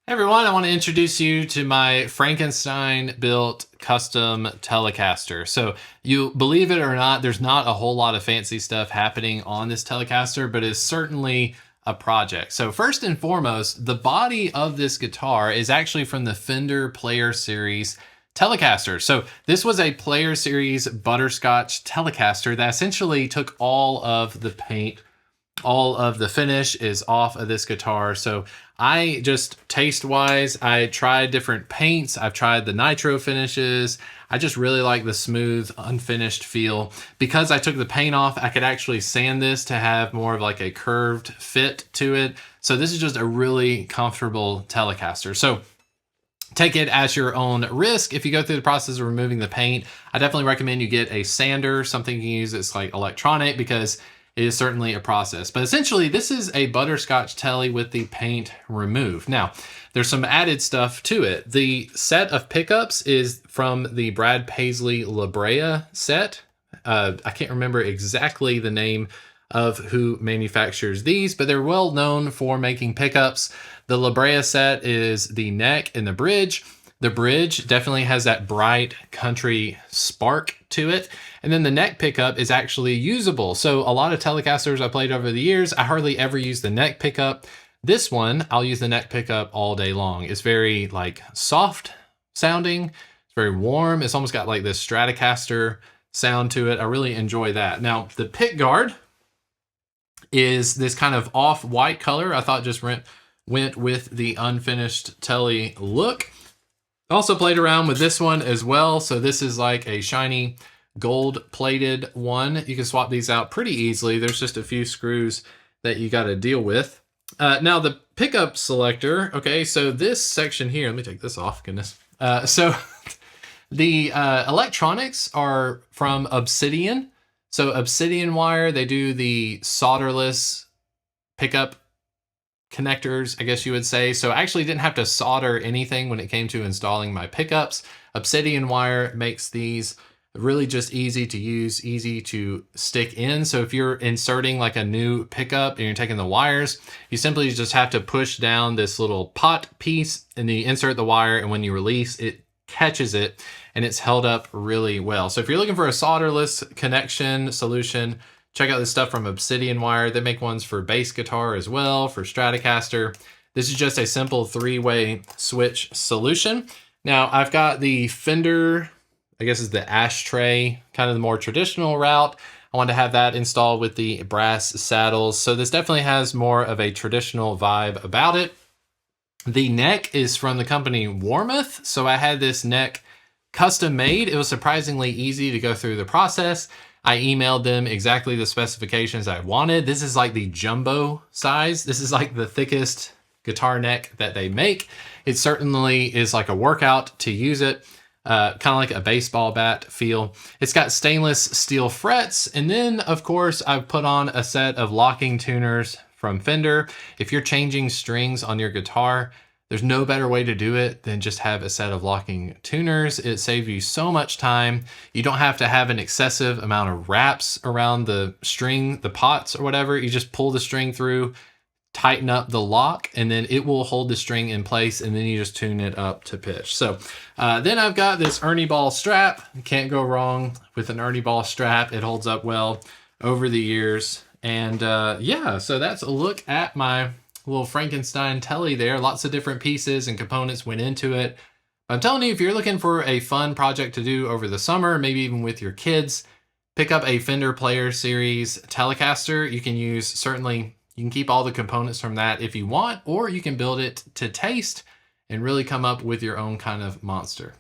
Hey everyone, I want to introduce you to my Frankenstein built custom Telecaster. So you believe it or not, there's not a whole lot of fancy stuff happening on this Telecaster, but it's certainly a project. So first and foremost, the body of this guitar is actually from the Fender Player Series Telecaster. So this was a Player Series butterscotch Telecaster that essentially took all of the paint, all of the finish is off of this guitar. So I just taste wise, I tried different paints. I've tried the nitro finishes. I just really like the smooth, unfinished feel. Because I took the paint off, I could actually sand this to have more of like a curved fit to it. So this is just a really comfortable Telecaster. So take it at your own risk. If you go through the process of removing the paint, I definitely recommend you get a sander, something you can use that's like electronic, because it is certainly a process. But essentially, this is a butterscotch telly with the paint removed. Now, there's some added stuff to it. The set of pickups is from the Brad Paisley La Brea set. I can't remember exactly the name of who manufactures these, but they're well known for making pickups. The La Brea set is the neck and the bridge. The bridge definitely has that bright country spark to it. And then the neck pickup is actually usable. So a lot of Telecasters I played over the years, I hardly ever use the neck pickup. This one, I'll use the neck pickup all day long. It's very like soft sounding. It's very warm. It's almost got like this Stratocaster sound to it. I really enjoy that. Now the pick guard is this kind of off-white color. I thought just went with the unfinished telly look. Also played around with this one as well. So this is like a shiny gold plated one. You can swap these out pretty easily. There's just a few screws that you got to deal with. Now the pickup selector. Okay, so this section here, let me take this off, goodness. So the electronics are from Obsidian. So Obsidian wire, they do the solderless pickup connectors, I guess you would say. So I actually didn't have to solder anything when it came to installing my pickups. Obsidian wire makes these really just easy to use, easy to stick in. So if you're inserting like a new pickup and you're taking the wires, you simply just have to push down this little pot piece and then you insert the wire, and when you release, it catches it and it's held up really well. So if you're looking for a solderless connection solution, check out this stuff from Obsidian Wire. They make ones for bass guitar as well, for Stratocaster. This is just a simple 3-way switch solution. Now I've got the Fender, I guess is the ashtray, kind of the more traditional route. I wanted to have that installed with the brass saddles. So this definitely has more of a traditional vibe about it. The neck is from the company Warmoth. So I had this neck custom made. It was surprisingly easy to go through the process. I emailed them exactly the specifications I wanted. This is like the jumbo size. This is like the thickest guitar neck that they make. It certainly is like a workout to use it. Kind of like a baseball bat feel. It's got stainless steel frets. And then of course I've put on a set of locking tuners from Fender. If you're changing strings on your guitar, there's no better way to do it than just have a set of locking tuners. It saves you so much time. You don't have to have an excessive amount of wraps around the string, the pots or whatever. You just pull the string through, tighten up the lock, and then it will hold the string in place, and then you just tune it up to pitch. So then I've got this Ernie ball strap. You can't go wrong with an Ernie ball strap. It holds up well over the years. And yeah, so that's a look at my little Frankenstein telly there. Lots of different pieces and components went into it. I'm telling you, if you're looking for a fun project to do over the summer, maybe even with your kids, pick up a Fender Player Series Telecaster. You can use, certainly, you can keep all the components from that if you want, or you can build it to taste and really come up with your own kind of monster.